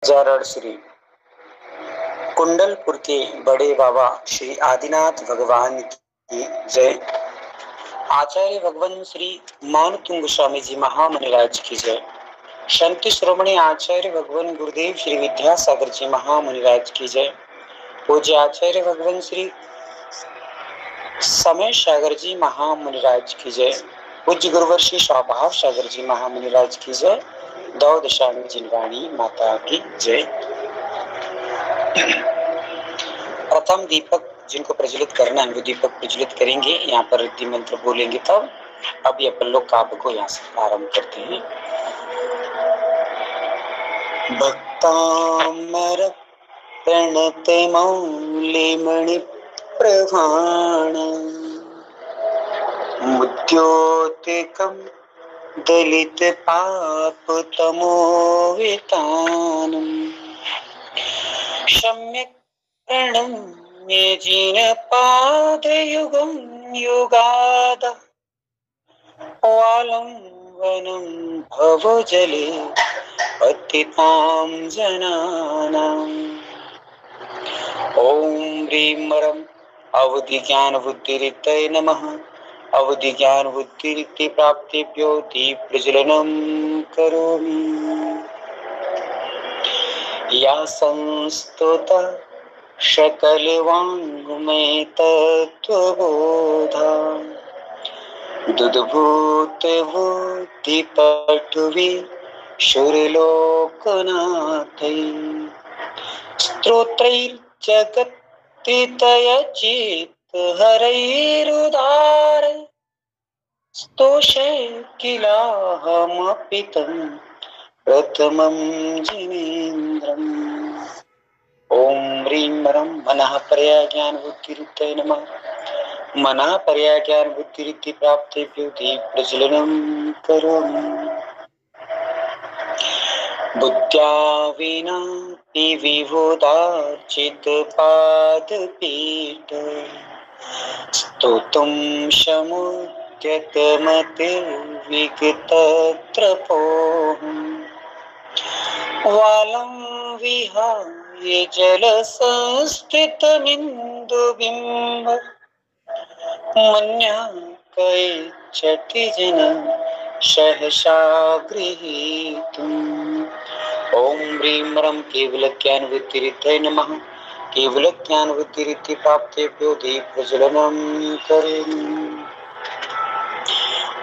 जारड़ श्री कुंडलपुर के बड़े बाबा श्री आदिनाथ भगवान की जय। आचार्य भगवान श्री मानतुंग स्वामी जी महामुनिराज की जय। संत श्रोमणी आचार्य भगवान गुरुदेव श्री विद्यासागर जी महामुनिराज की जय। पूज्य आचार्य भगवान श्री समय सागर जी महामुनिराज की जय। पूज्य गुरुवर श्री स्वभाव सागर जी महामुनिराज की जय। दौदशामी जिनवाणी माता की जय। प्रथम दीपक जिनको प्रज्वलित करना है वो दीपक प्रज्वलित करेंगे। यहाँ पर रिद्धि मंत्र बोलेंगे तब। अभी अपन लोग काव्य को यहाँ से आरंभ करते हैं। भक्तामर प्रणत मौलि मणि प्रभाण मुद्योतिकम दलित पाप तमोवितानम सम्यक प्रणम्य जिन पादयुगं युगाद वालंबनं भवजले पतितां जनानाम्। ओम ह्रीं मरं अवधि ज्ञान बुद्धिरित्तये नमः। अवधि ज्ञान बुद्धिरित्ति प्राप्तिभ्यो दीप प्रज्वलनं करोमि। या संस्तुता सकल वाङ्मय तत्त्वबोधा दुद्भूत बुद्धि पटुवी सुरलोकनाथै स्तोत्रैर्जगत्तितयचित् हरैरुदार स्तोषे किलाहमपि तं प्रथमं जिनेन्द्रम्। ओम ह्रीं मरं मनः पर्या ज्ञान बुद्धिरित्तये नमः। मनः पर्या ज्ञान बुद्धिरित्ति प्राप्तिभ्यो दीप प्रज्वलनं करोमि। बुद्ध्या विना विबुधार्चित पादपीठ स्तोतुं समुद्यतमतिर्विगतत्रपोऽहम् वालं विहाय जलसंस्थितमिन्दुबिम्ब मन्यः कैच्छति जनं सहसा गृहीतुम्। ओम ह्रीं मरं केवल ज्ञान बुद्धिरित्तये नमः। केवल ज्ञान बुद्धिरित्ति प्राप्तिभ्यो दीप प्रज्वलनं करोमि।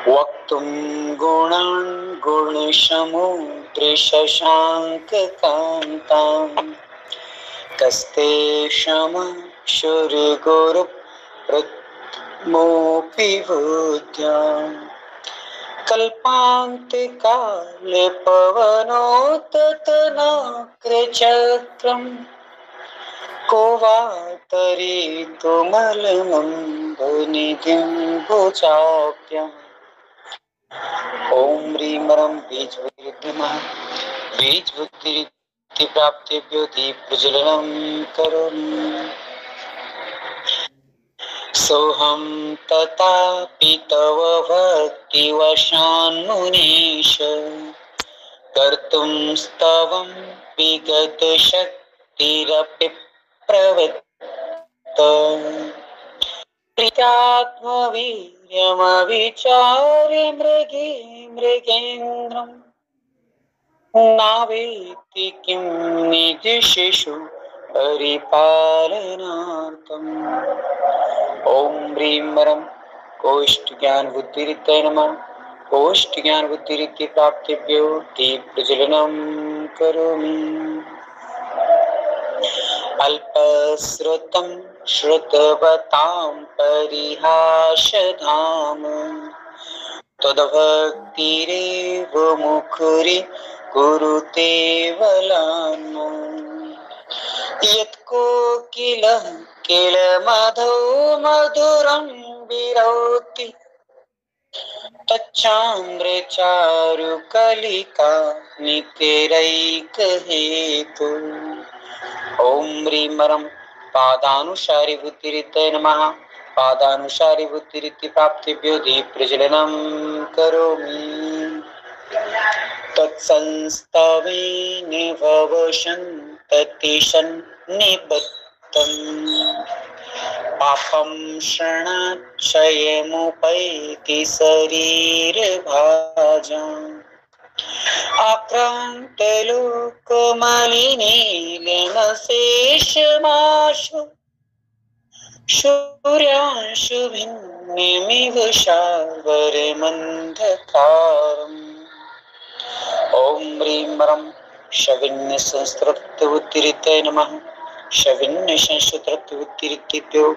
वक्तुं गुणान् गुणसमुद्र शशाङ्ककान्तां कस्ते क्षमशुरगुरुप्रथमोऽपि बुद्ध्याम् कल्पान्तिकाले पवनोत्तनाग्रचक्रम् को वा तरितुमलमम्बुनिधिं भुजाभ्याम्। ओम ह्रीं मरं बीजबुद्धिरित्तये नमः। बीजबुद्धिरित्ति प्राप्तिभ्यो दीप प्रज्वलनं करोमि। सोहं तथापि तव भक्तिवशान्मुनीश कर्तुं स्तवं विगतशक्तिरपि प्रवृत्त प्रीत्यात्मवीर्यमविचार्य मृगेन्द्रम् नावेत्ति किं निजशिशु परिपालनार्थम्। ओम ह्रीं मरं कोष्ठ ज्ञान बुद्धिरित्तये नमः। कोष्ठ ज्ञान बुद्धिरित्ति प्राप्तिभ्यो दीप प्रज्वलनं करोमि। अल्पश्रुतं श्रुतवतां परिहासधाम तद्भक्तिरेव मुखरि कुरुते वलान् यत्को किल किल मधो मधुरं विरोति तच्चाम्रचारु कलिका निकरैकहेतु। ओम ह्रीं मरं पादानुसारि बुद्धिरित्तये नमः। पादानुसारि बुद्धिरित्ति प्राप्तिभ्यो दीप प्रज्वलनं करोमि। तत्संस्तवे निभवशन्निबद्धम् पापं क्षणाक्षयमुपैति शरीरभाजाम् आक्रान्तलोकमलिनीलिनशेषमाशु सूर्यांशुभिन्नमिव शार्वर्यमन्धकारम् ॐ ह्रीं रं शविन्यसंस्कृतवुत्तिरिते नमः। शविन्यसंस्कृतवुत्तिरितेभ्यो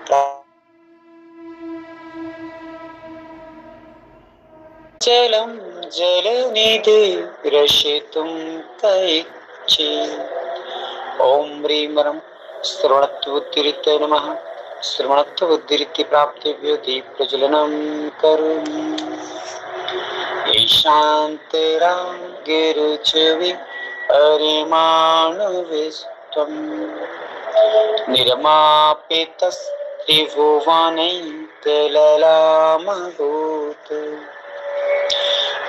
जलं जलनिधि रक्षितुं कैक्षे ॐ ह्रीं रं श्रवणत्वुत्तिरिते नमः। श्रवणत्वुत्तिरिति प्राप्तेभ्यो दीप्रज्वलनं करोमि। ईशान्तरागिरुचवि परिमाणविष्टम् निर्मापितस्त्रिभुवनैकललामभूत्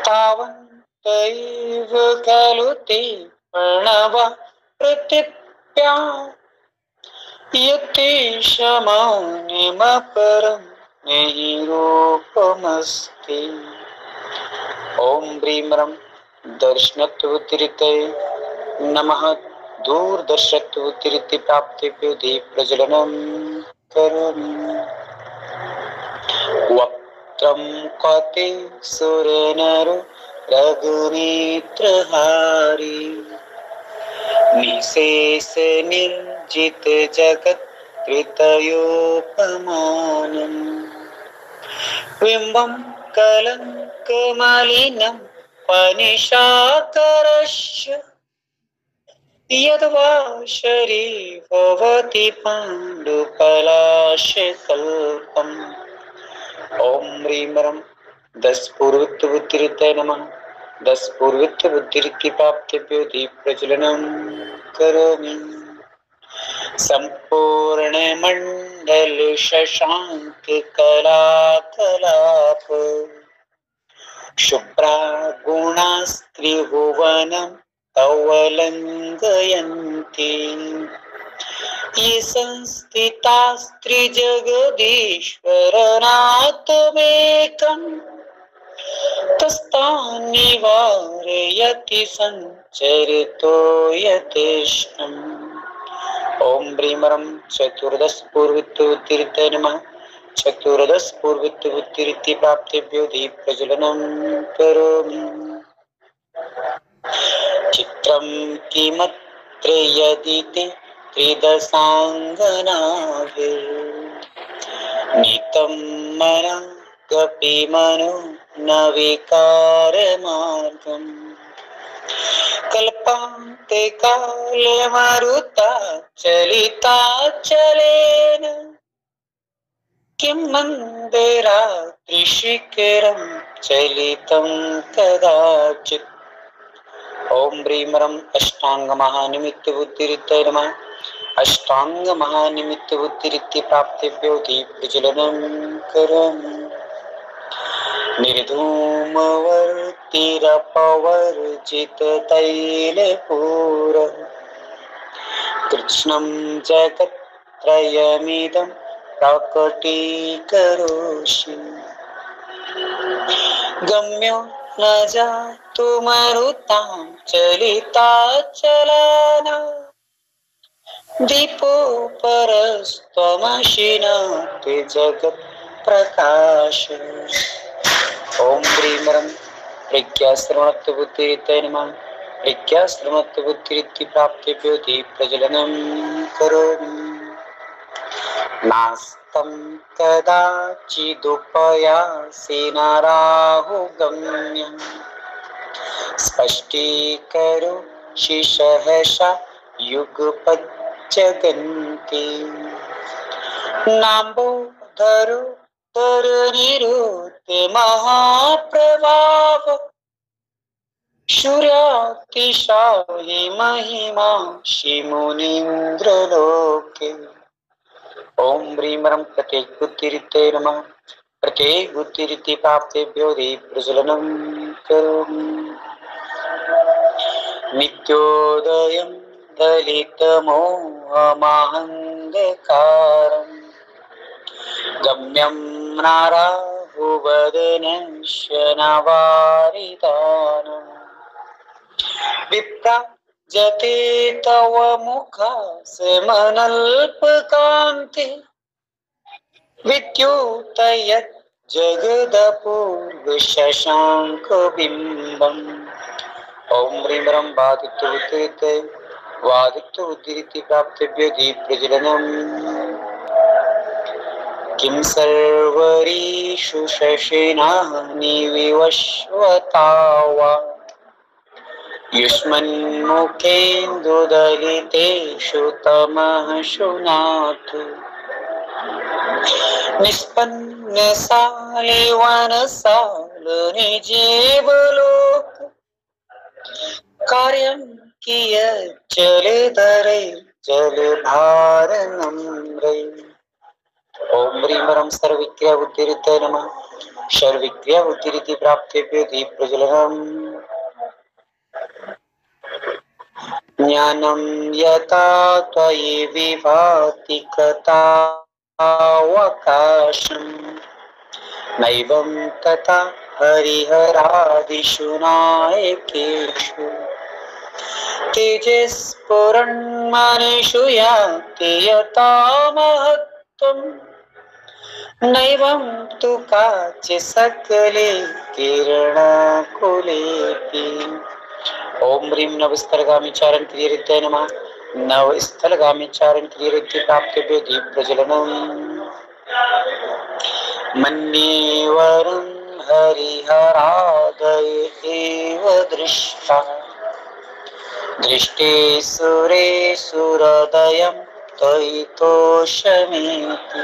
तावन्तैव खलु ते प्रणव पृथिव्या यत्तेषामान्यमपरं नहि रूपमस्ति ॐ ह्रीं रं दर्शनत्वुत्तिरिते नमः। दूरदर्शत्वुत्तिरिति प्राप्तेभ्यो दीप्रज्वलनं करोमि। वक्त्रं कते सुरनरो रघुनेत्रहारी निशेष निर्जित जगत् त्रितयोपमानम् बिम्बं कलङ्कमलिनं पनिशाकरस्य यद्वाशरी भवति पाण्डुपलाशकल्पम् ॐ ह्रीं रं दशपूर्वत्वुत्तिरिते नमः। दशपूर्वत्वुत्तिरिति प्राप्तेभ्यो दीप्रज्वलनं करोमि। सम्पूर्णमण्डल शशाङ्क कलाकलाप शुभ्रागुणास्त्रिभुवनं अवलङ्घयन्ति ये संस्थितास्त्रिजगदीश्वरनाथमेकम् तस्तान्निवारयति सञ्चरितो यथेष्टम् ॐ ह्रीं रं चतुर्दशपूर्वत्वुत्तिरिते नमः। चतुर्दशपूर्वत्वुत्तिरिति प्राप्तेभ्यो दीप्रज्वलनं करोमि। चित्रं किमत्र यदि ते त्रिदशाङ्गनाभिर्नीतं मना कपि मनो न विकारमार्गम् कल्पान्ते काले मरुता चलिता चलेन किं मन्दिरात्रिशिखरं चलितं कदाचित् ॐ ह्रीं रं अष्टाङ्गमहानिमित्तबुद्धिरिते नमः। अष्टाङ्गमहानिमित्तबुद्धिरिति प्राप्तेभ्यो दीप्रज्वलनं करोमि। निर्धूमवर्तिरपवर्जिततैलपूरः कृष्णं जगत्त्रयमिदं प्रकटीकरोषि गम्यो न जातु मरुतां चलिता चलना दीपो परस्त्वमसि न ते जगत् प्रकाश ॐ ह्रीं रं प्रज्ञाश्रवणत्वुत्तिरिते नमः। प्रज्ञाश्रवणत्वुत्तिरिति प्राप्तेभ्यो दीप्रज्वलनं करोमि। नास्तं कदाचिदुपयासेन राहुगम्यं स्पष्टीकरोषि सहसा युगपज्जगन्ति नाम्बोधरो तरनिरुते महाप्रभाव सूर्यातिशायि महिमा शिमुनीन्द्रलोके ॐ ह्रीं रं प्रत्येकबुद्धिरिते नमः। प्रत्येक बुद्धिरिति प्राप्तेभ्यो दीप्रज्वलनं करोमि। नित्योदयं दलितमोहमाहङ्कारम् गम्यं नाराहुवदनस्य नवारितानम् विप्राजते तव मुखसमनल्पकान्ति विद्युतयत् जगदपूर्वशशाङ्कबिम्बम्। ॐ ह्रीं ह्रं वादित्वोद्धृति प्राप्तेभ्यो दीप्रज्वलनम्। किं सर्वरीषु शशिनानि विवस्वता वा युष्मन्मुखेन्दुदलितेषु तमः शुनातु। निष्पन्नसालिवनसालनिजीवलोक कार्यं कियच्चलितरे जलभारनम्रे। ॐ ह्रीं ह्रं सर्वविक्रिया बुद्धिरिते नमः। सर्वविक्रिया बुद्धिरिति प्राप्तेभ्यो दीप्रज्वलनम्। ज्ञानं यथा त्वयि विभाति कथावकाशम् नैवं तथा हरिहरादिषु नायकेषु तेजस्फुरन्मनुषु याति यथा महत्त्वम् नैवं तु काचित् सकले किरणकुलेऽपि। ॐ ह्रीं नवस्थलगामि चारण क्रियरित्याय नमः। नवस्थलगामि चारण क्रियरित्य प्राप्तेभ्यो दीप्रज्वलनम्। मन्ये वरं हरिहरादय एव दृष्टा दृष्टे सुरेशुरदयं त्वयि तोषमेति।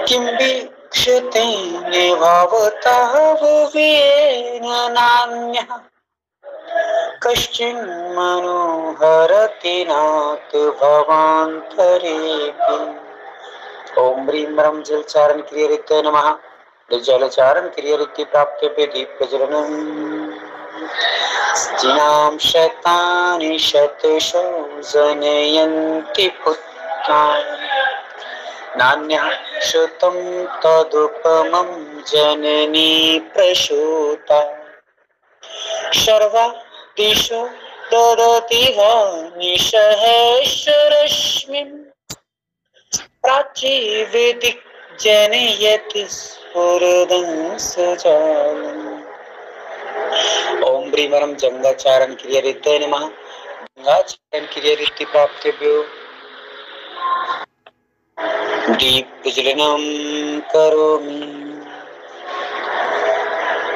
किं वीक्षते भवतः भुवियेन नान्यः कश्चिन्मनोहरति नाथ भवान्तरेऽपि। ॐ ह्रीं ह्रं जलचारण क्रियरित्याय नमः। जलचारण क्रियरित्य प्राप्तेभ्यो दीप्रज्वलनम्। स्त्रीणां शतानि शतशो जनयन्ति पुत्रान् नान्यः श्रुतं तदुपमं जननी प्रसूता। सर्वादिशो ददति निशहेश्वरश्मिन् प्राचीवेदिक जनयति स्फुरदं सुजालम्। ॐ ह्रीं ह्रं जङ्गाचारण क्रियरित्याय नमः। जङ्गाचारण क्रियरित्य प्राप्तेभ्यो दीप्रज्वलनं करोमि।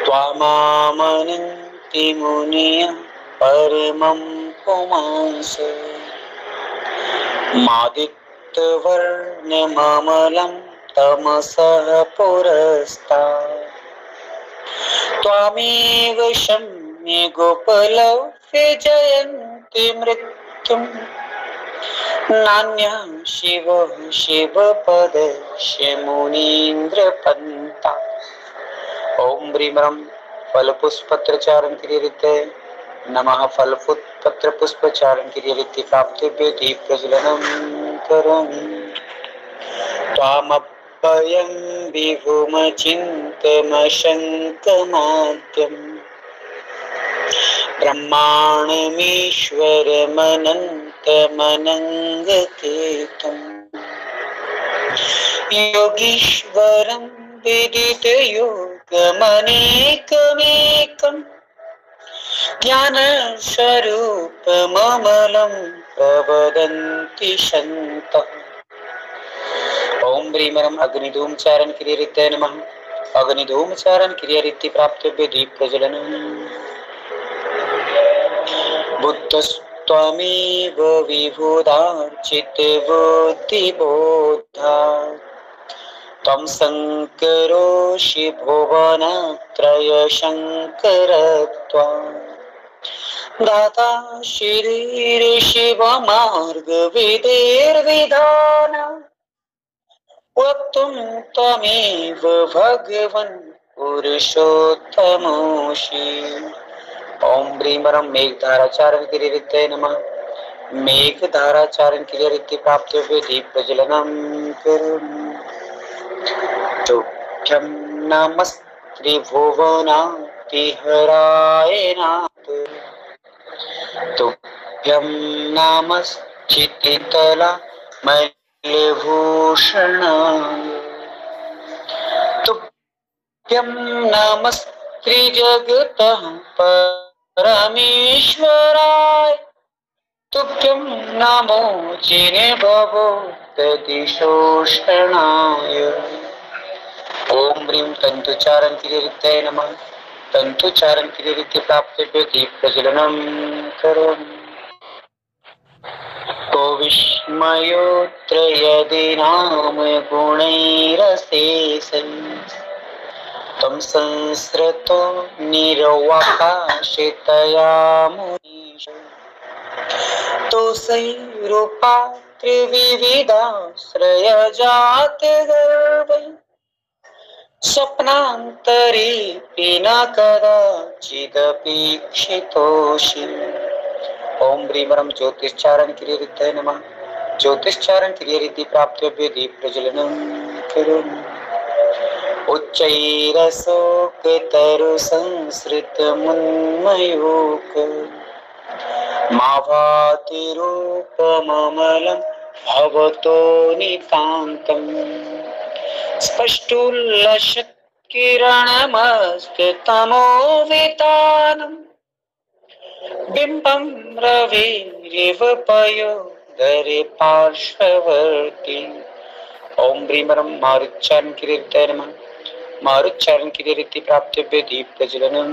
त्वामामनन्ति मुनयः परमं पुमांसो मादित्यवर्णममलं तमसः पुरस्तात्। त्वामेव शम्ये गोपलव्ये जयन्ति मृत्युम् नान्यः शिवपदस्य मुनीन्द्रपन्था। ॐ ह्रीं ह्रं फलपुष्पत्रचारण क्रियरित्याय नमः। फलपुष्पत्रपुष्पचारण क्रियरित्य प्राप्तेभ्यो दीप्रज्वलनं करोमि। त्वामप्ययं विभुमचिन्तमशङ्कमाद्यम् ब्रह्माण्डमीश्वरमनन्तमनङ्गकेतुम् योगीश्वरं विदितयोगमनेकमेकम् ज्ञानस्वरूपममलं प्रवदन्ति सन्तः। ॐ ह्रीं ह्रं अग्निधूमचारण क्रियरित्याय नमः। अग्निधूमचारण क्रियरित्य प्राप्तेभ्यो दीप्रज्वलनम्। बुद्धस्त्वमेव विबुधार्चितबुद्धिबोधा त्वं शङ्करोषि भुवनत्रयशङ्करत्वम्। दाता शिरीर्षिवमार्गविधेर्विधान वक्तुं त्वमेव भगवन् पुरुषोत्तमोऽसि। ओम ह्रीं परम मेघधाराचारण क्रियते नमः। मेघधाराचारण क्रियते प्राप्त दीप प्रज्वलनम करोमि। तुभ्यं नमस्त्रिभुवनातिहराय नाथ। तुभ्यं नमश्चित्तितला मल्लिभूषणाय। तुभ्यं नमस्त्रिजगतः परमेश्वराय। तुभ्यं नमो जिनेभवो ददिशोषणाय। ओम ह्रीं तंतुचारण क्रियते नमः। तंतुचारण क्रियते प्राप्त दीप प्रज्वलनम करोमि। को विस्मयोऽत्र यदि नाम गुणैरशेषैः तं संसृतो निर्वाकाशितया मुनीश। तोषैरूपा त्रिविविधाश्रयजातगर्वै स्वप्नान्तरेऽपि न कदाचिदपेक्षितोऽसि। ओम ह्रीं परम ज्योतिश्चारण क्रियते नमः। ज्योतिश्चारण क्रियते प्राप्तव्य दीप प्रज्वलनम करोमि। उच्चैरशोकतरु संसृत मुन्मयूक मा भाति रूपममलं भवतो नितान्तम्। स्पष्टोल्लसत्किरणमस्तमोवितानम् बिम्बं रविरिव पयोदरे पार्श्ववर्ती। ओम ह्रीं परं मारुच्चारण क्रियते नमः। मारुच्चारण क्रियते प्राप्तव्य दीप प्रज्वलनम।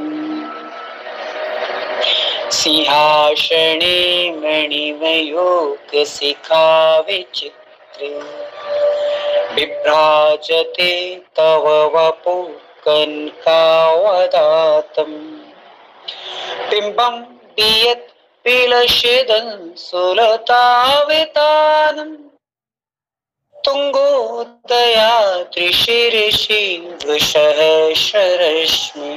सिंहासने मणिमयूखशिखा विचित्रे विभ्राजते तव वपु कनकावदातम्। बिम्बं वियत् विलसितं सुलतावितानम् तुङ्गोदयाद्रिशिरसि वृषहस्ररश्मि।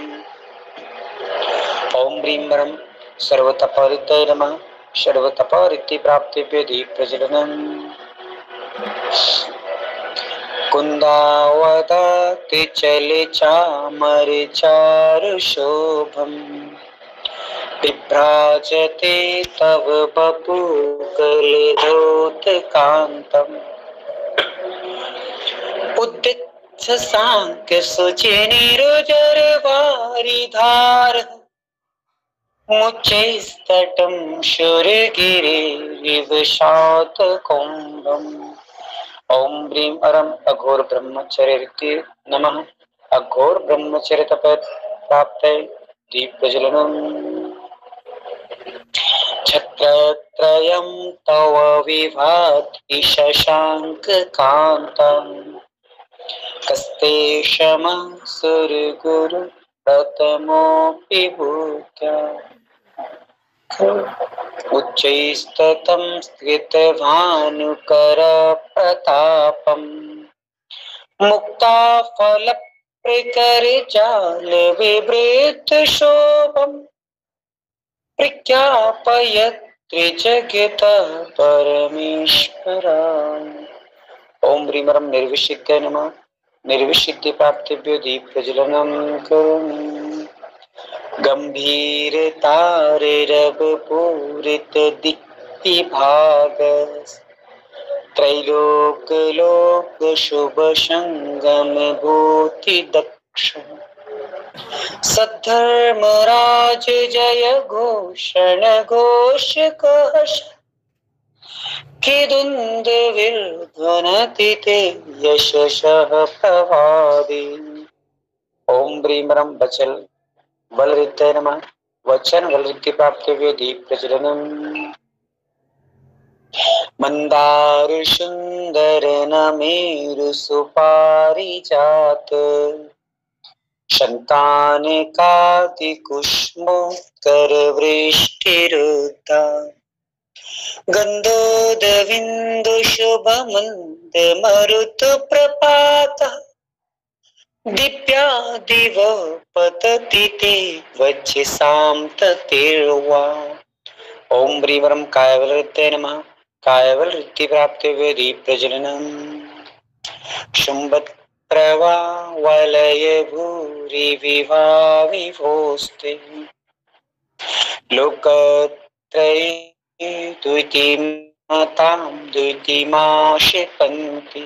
ओम ह्रीं परं सर्वतपहृताय नमः। सर्वतपहृति प्राप्तिभ्यो दीप प्रज्वलनम्। कुन्दावदाति चले चामर चारुशोभम् विभ्राजते तव बपुकलधौतकान्तम्। उद्दिच्छ साङ्कसुचिनिरुजरवारिधार मुच्चैस्तटं शूरगिरिरिव शातकुम्भम्। ओम ह्रीं परम अघोर ब्रह्मचर्य नमः। अघोर ब्रह्मचर्य तप प्राप्त दीप प्रज्वलनम। छत्रत्रयं तव विभाति शशांक कांतम् कस्ते क्षमा सुरगुरु प्रथमोऽपि भूत्या। उच्चैस्ततं स्थितभानुकर प्रतापम् मुक्ताफलप्रकरजाल विवृत शोभम् प्रख्यापयत् त्रिजगतः परमेश्वराय। ओम ह्रीं परं निर्विषिद्धाय नमः। निर्विषिद्धि प्राप्तिभ्यो दीप प्रज्वलनम करोमि। गंभीरतारिरवपूरित दिक्तिभाग त्रैलोक शुभ संगम भूति दक्ष। सद्धर्मराज जय घोषण घोष कश किदुन्दविर्ध्वनति ते यशसः प्रभादे। ओम ह्रीं परं वचन बलरिद्धाय नमः। वचन बलरिद्धि प्राप्तिभ्यो दीप प्रज्वलनम। मंदार सुंदर नमेरु सुपारिजात शन्तानिकाति कुष्मोत्तर वृष्टिरुद्धा गन्धोदविन्दु शुभमन्द मरुत प्रपातः दीप्यादिव पतति ते वज्रसां ततिर्वा। ओम ब्रीवरम कायवलृत्ते नमः। कायवलृत्ति प्राप्ते वेदी प्रजननम् शुम्भत् प्रवा वलय भूरि विभाविभोस्ते लोकत्रये द्वितीयतां द्वितीयमाशिपन्ति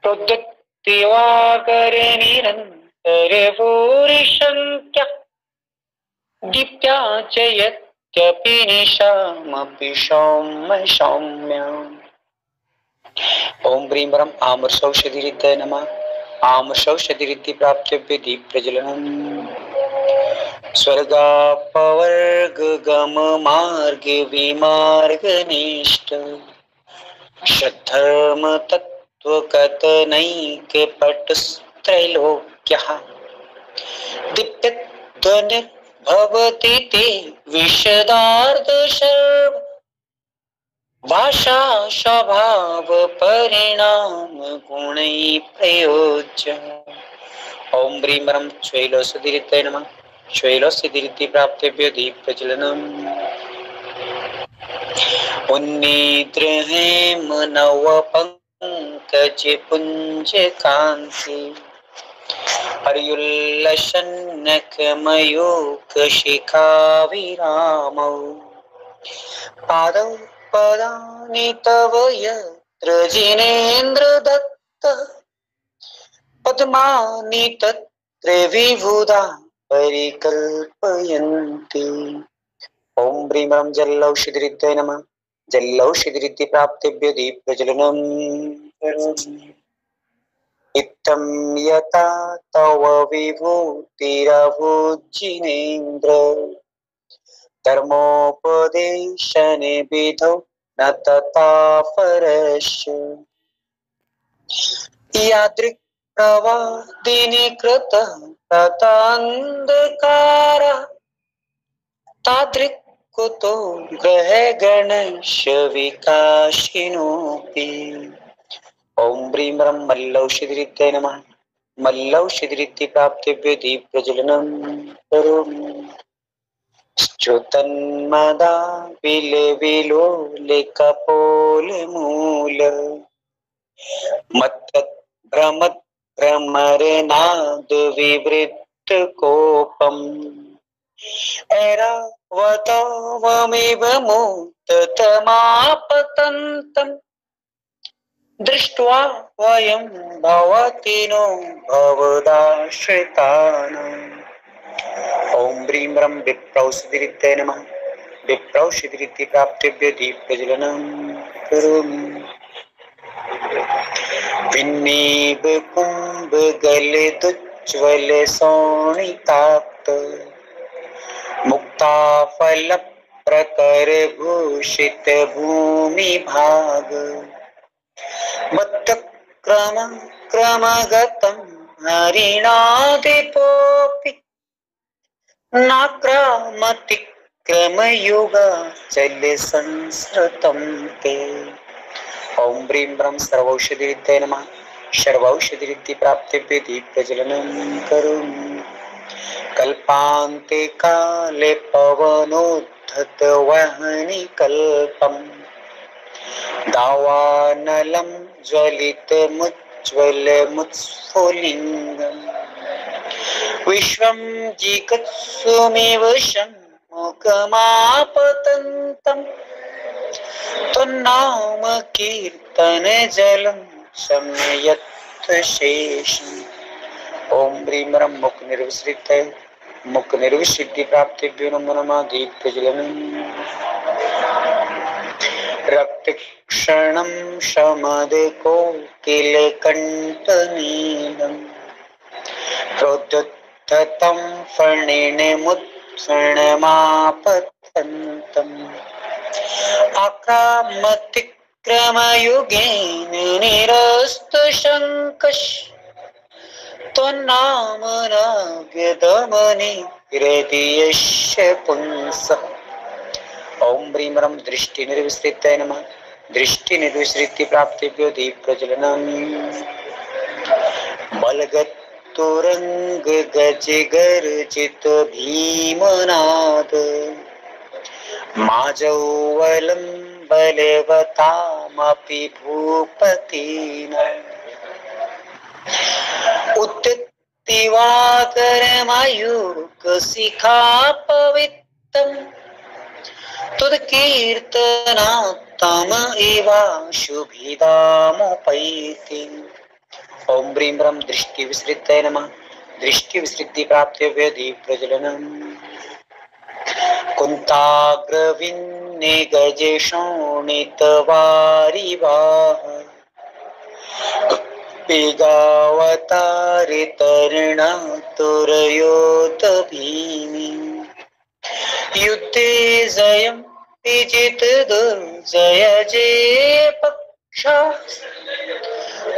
प्रोद्युक्तिवाकरे निरन्तरे भूरिशङ्क्यः दीप्त्या च यद्यपि निशामपि सौम्य सौम्याम्। ओम ब्रीं वरम आमर्षौषधिरिद्धाय नमः। आमर्षौषधिरिद्धि प्राप्तव्य दीप प्रज्वलनम् स्वर्गापवर्ग गम मार्ग विमार्ग निष्ठ श्रद्धर्म तत्व कथनैक पटुस्त्रैलोक्यः दीप्तध्वनि भवति ते विशदार्थ सर्व भाषा स्वभाव परिणाम गुणै प्रयोज्य। ओम ब्रीं वरम श्वैलोसुधिरित्ताय नमः। श्वैलोसुधिरिद्धि प्राप्तेभ्यो दीप प्रज्वलनम् उन्नीत्र हेम नव पंकज पुंज कांति हरियुल्लसन्नख मयूख शिखा विरामौ पादौ पदानि तव यत्र जिनेन्द्र दत्त पद्मानि तत्र विबुधा परिकल्पयन्ति। ओम ब्रीं वरम जल्लौषधिरिद्धाय नमः। जल्लौषधिरिद्धि प्राप्तेभ्यो दीप प्रज्वलनम् इत्थं यथा तव विभूतिरभुजिनेन्द्र धर्मोपदेशने विधौ न तथा परस्य यादृक् प्रवादिनी कृतः तथान्धकारः तादृक् कुतो ग्रहे गणस्य विकाशिनोऽपि। ओम ब्रीं वरम मल्लौषधिरिद्धाय नमः। मल्लौषधिरिद्धि प्राप्तेभ्यो दीप प्रज्वलनम् करोमि च्युतन्मदा विलोलिकपोलमूल मत्तत् भ्रमत् भ्रमरनाद विवृत्त कोपम् ऐरावतावमेव मुक्ततमापतन्तम् दृष्ट्वा वयं भवतिनो भवदाश्रितानाम्। ओम ब्रीं वरम विप्रौषधिरिद्धाय नमः। विप्रौषधिरिद्धि प्राप्तेभ्यो दीप प्रज्वलनम् करोमि विन्नीब कुंभ गलितोज्ज्वल शोणिताक्त मुक्ताफल प्रकर भूषित भूमि भाग मत्त क्रम क्रमगतं हरिणादिपोऽपि नाक्रामति क्रमयुगा चल संस्कृतं ते। ओम ब्रीं वरम सर्वौषधिरिद्धाय नमः। सर्वौषधिरिद्धि प्राप्तेभ्यो दीप प्रज्वलनम् करोमि कल्पान्ते काले पवनोद्धत वहनि कल्पम् दावानलं ज्वलितमुज्ज्वलमुत्स्फुलिङ्गम् विश्वं जिगत्सुमेव सम्मुखमापतन्तम् तन्नाम कीर्तन जलं सम्यत् शेषम्। ओम ब्रीं वरम मुख निर्विसृत्य मुख निर्विसिद्धि प्राप्तिभ्यो नमो नमः। दीप प्रज्वलनम् रक्त क्षणं शमदकोकिलकण्ठनीलम् प्रोद्युत्थतं फणेन मुत्सृणमापतन्तम् आक्रामतिक्रमयुगेन निरस्तशङ्कः त्वन्नामरागदमने हृदयस्य पुंसः। ओम ह्रीं रं दृष्टि निर्विस्तृताय नमः। दृष्टि निर्विस्तृति प्राप्तिभ्यो दीप प्रज्वलनम्। बलगत तुरंग गज गर्जित भीमनाद माजौवलं बलवतामपि भूपतिना उत्तिवाकरमयूकशिखा पवित्रम् तुदकीर्तनात्तम एवाशुभिदामुपैति। ओम ह्रीं रं दृष्टि विसृताय नमः। दृष्टि विसृति प्राप्तिभ्यो दीप प्रज्वलनम्। कुन्ताग्रविन्ने गजे शोणितवारिवाह वेगावतारितर्णातुरयोत भीमि युद्धे जयं विजित दुर्जय जय पक्षा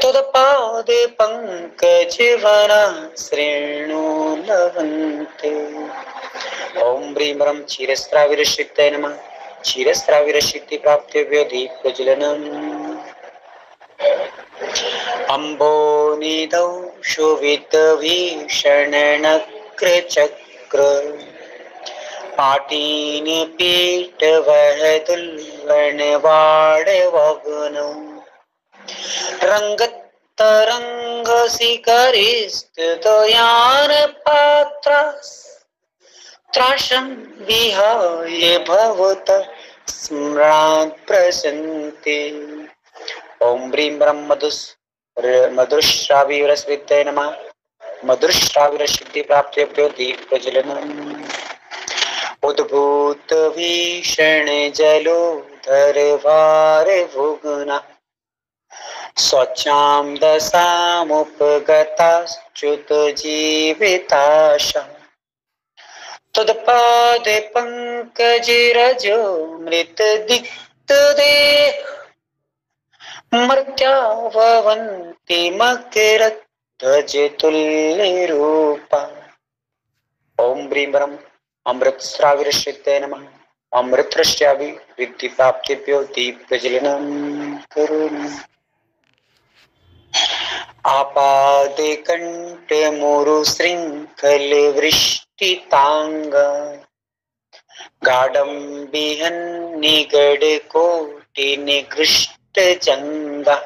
तत्पादे पंकजवना श्रेणु लवन्ते। ओम ह्रीं रं क्षीरस्राविरसिक्ताय नमः। क्षीरस्राविरसिद्धि प्राप्तिभ्यो दीप प्रज्वलनम्। अम्बोनिधौ शोभितभीषणनक्रचक्र पाटीनिपीठवहदुल्लणवाडवग्नौ रङ्गतरङ्गशिखरिस्तुतयानपात्रां विहाय भवतः स्म्रात् प्रसन्ते। ओम ह्रीं रं मधुश्राविरस्विताय नमः। मधुश्राविरसिद्धि प्राप्तिभ्यो दीप प्रज्वलनम्। उद्भूत भीषण जलोधर भार भुग्ना स्वच्छां दशामुपगताश्च्युत जीविताशा तत्पाद पंकज रजो मृत दिक्त देह मर्त्यावन्ति मकरध्वज तुल्य रूपा। ओम ह्रीं रं अमृतस्राविरसिद्धाय नमः। अमृतस्रावि विद्धि प्राप्तिभ्यो दीप प्रज्वलनम् करोमि। आपादे कंठ मुरु श्रृंखल वृष्टितांग गाढं बिहन निगड कोटि निकृष्ट जंगा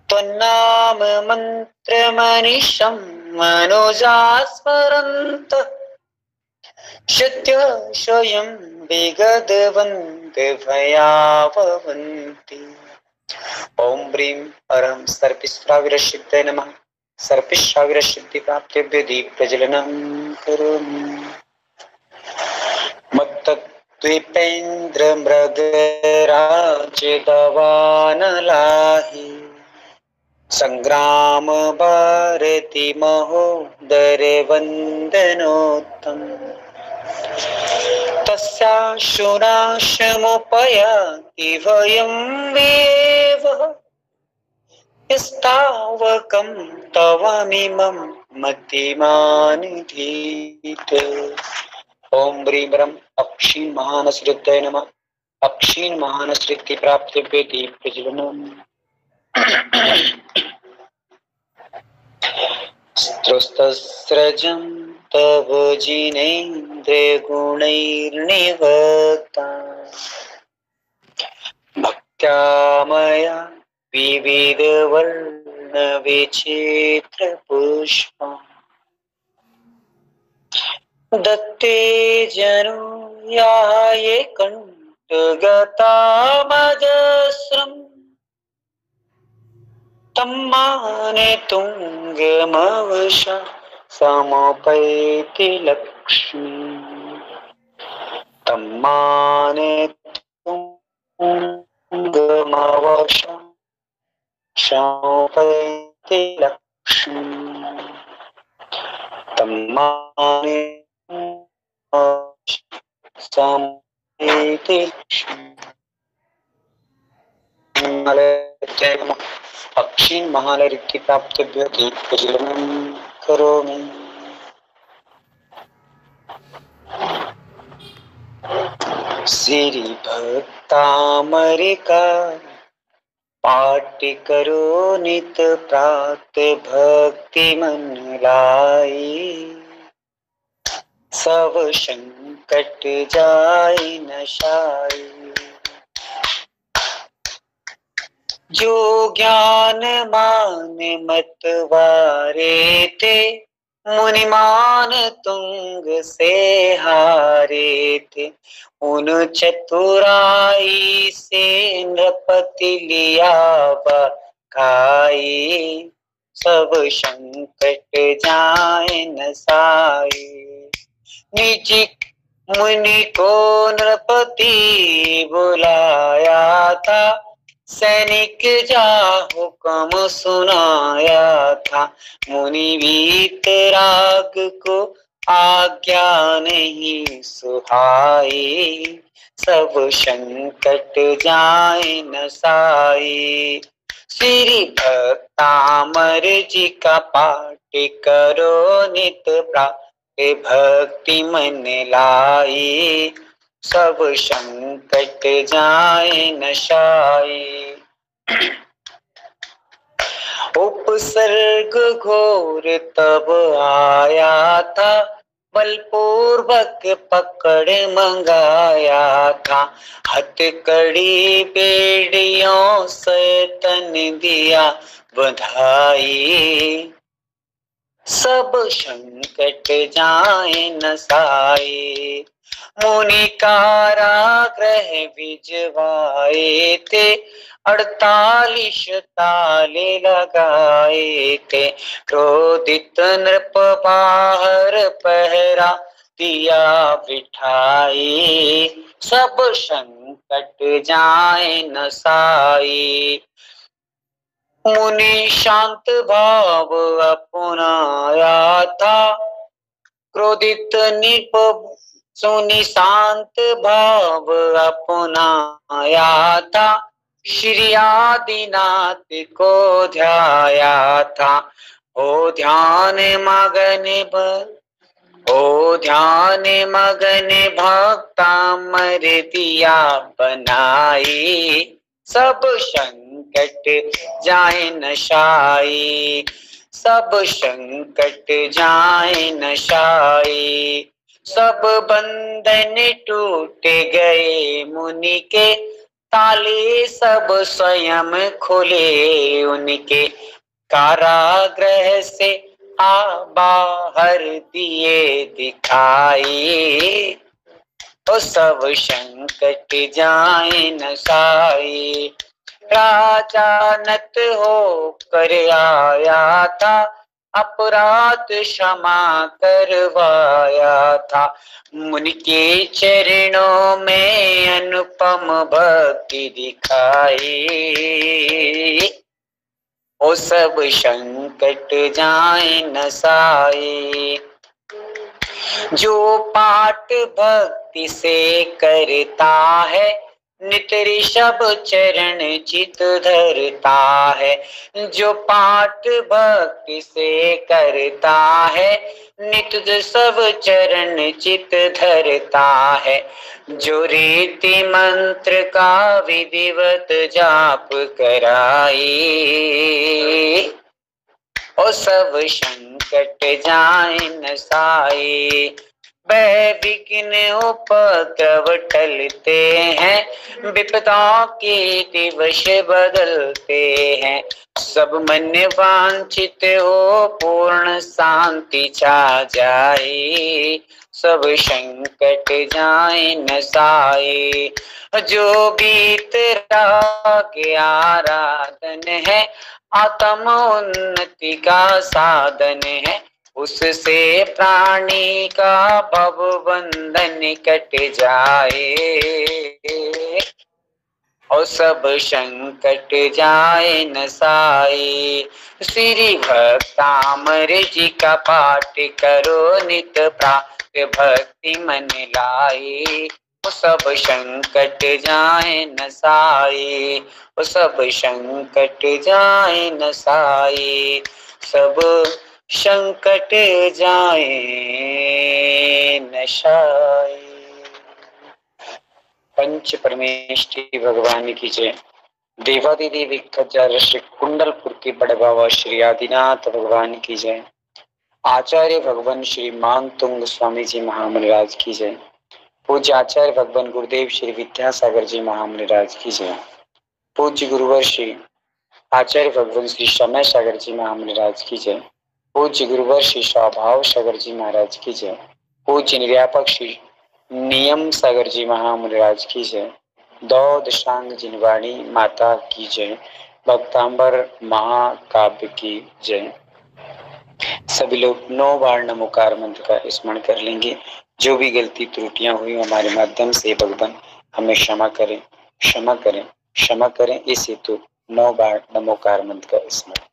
त्वन्नाम मंत्र मनीषं मनोजा स्मरन्तः शुद्ध स्वयं विगतवन्त भयावन्ति। ओम ह्रीं रं सर्पिस्राविरसिद्धाय नमः। सर्पिस्राविरसिद्धि प्राप्तिभ्यो दीप प्रज्वलनम् करोमि। मत्तद्वीपेन्द्र मृगराज दवानलाहि संग्राम भारती महोदर वंदनोत्तम तस्याशुनाशमुपयाति भयं वेव स्तावकं तवमिमं मतिमानिधीत। ओम ह्रीं रं अक्षीण महानसृताय नमः। अक्षीण महानसृति प्राप्तिभ्यो दीप प्रज्वलनम्। स्त्रस्तस्रजं तव जिनेन्द्र गुणैर्निवक्ता भक्त्या मया विविध वर्ण विचित्र पुष्पम् दत्ते जनो याय कण्ठगतामजस्रम् तम्माने तुंगमवशा समपैति लक्ष्मी तम्माने तुंगमवशा समपैति लक्ष्मी तम्माने समपैति लक्ष्मी। अक्षीण महालरिक्ति प्राप्तिभ्यो दीप प्रज्वलनम् करोमि। श्री भक्तामर का पाठ करो नित प्रात भक्ति मन लाई। सब संकट जाए नशाई। जो ज्ञान मान मत वारे थे, मुनिमान तुंग से हारे थे। उन चतुराई से नृपति लिया खाई। सब संकट जाए नसाई। निज मुनि को नृपति बुलाया था, सैनिक जा हुक्म सुनाया था। मुनि वीतराग को आज्ञा नहीं सुहाई। सब संकट जाए नसाई। श्री भक्तामर जी का पाठ करो नित प्रात भक्ति मन लाई। सब संकट जाए नशाई। उपसर्ग घोर तब आया था, बलपूर्वक पकड़ मंगाया था। हथकड़ी बेड़ियों से तन दिया बधाई। सब संकट जाए नसाए। मुनि कारागृह भिजवाए थे, 48 ताले लगाए थे। क्रोधित नृप बाहर पहरा दिया बिठाई। सब संकट जाए नसाई। मुनि शांत भाव अपनाया था, क्रोधित निप सुनि शांत भाव अपनाया था। श्री आदिनाथ को ध्याया था। ओ ध्यान मगन भक्ता मर दिया बनाई। सब संकट जाए नशाई। सब संकट जाए नशाई। सब बंधन टूट गए मुनि के, ताले सब स्वयं खुले उनके। कारागृह से आ बाहर दिए दिखाई। तो सब संकट जाए नसाई। राजा नत हो कर आया था, अपराध क्षमा करवाया था। मुनि के चरणों में अनुपम भक्ति दिखाई। ओ सब संकट जाए नसाए। जो पाठ भक्ति से करता है, नित ऋषभ चरण चित धरता है। जो पाठ भक्ति से करता है, नित सब चरण चित धरता है। जो रीति मंत्र का विधिवत जाप कराई। ओ सब संकट जाए नसाए। वह विघ्न उपद्रव टलते हैं, विपदाओं के दिवस बदलते हैं। सब मन वांछित हो पूर्ण शांति छा जाए। सब संकट जाए नसाए। जो बीत राग आराधन है, आत्म उन्नति का साधन है। उससे प्राणी का भव बंधन कट जाए। और सब संकट जाए नसाए। श्री भक्तामर जी का पाठ करो नित प्रात भक्ति मन लाए। वो सब संकट जाए नसाए। वो सब संकट जाए नसाए। सब संकट जाए नसाए। पंच परमेष्ठी भगवान की जय। देवादिदेव श्री कुंडलपुर के बड़े बाबा श्री आदिनाथ भगवान की जय। आचार्य भगवान श्री मानतुंग स्वामी जी महामनिराज की जय। पूज्य आचार्य भगवान गुरुदेव श्री विद्यासागर जी महामनिराज की जय। पूज्य गुरुवर श्री आचार्य भगवान श्री समय सागर जी महामनिराज की जय। पूज्य गुरुवर श्री स्वभाव सागर जी महाराज की जय। पूज्य निर्यापक श्री नियम सागर जी महामनिराज की जय। दो दशांग जिनवाणी माता की जय। भक्तांबर महाकाव्य की जय। सभी लोग 9 बार नमोकार मंत्र का स्मरण कर लेंगे। जो भी गलती त्रुटियां हुई हमारे माध्यम से भगवान हमें क्षमा करें, क्षमा करें, क्षमा करें। इस हेतु 9 बार नमोकार मंत्र का स्मरण।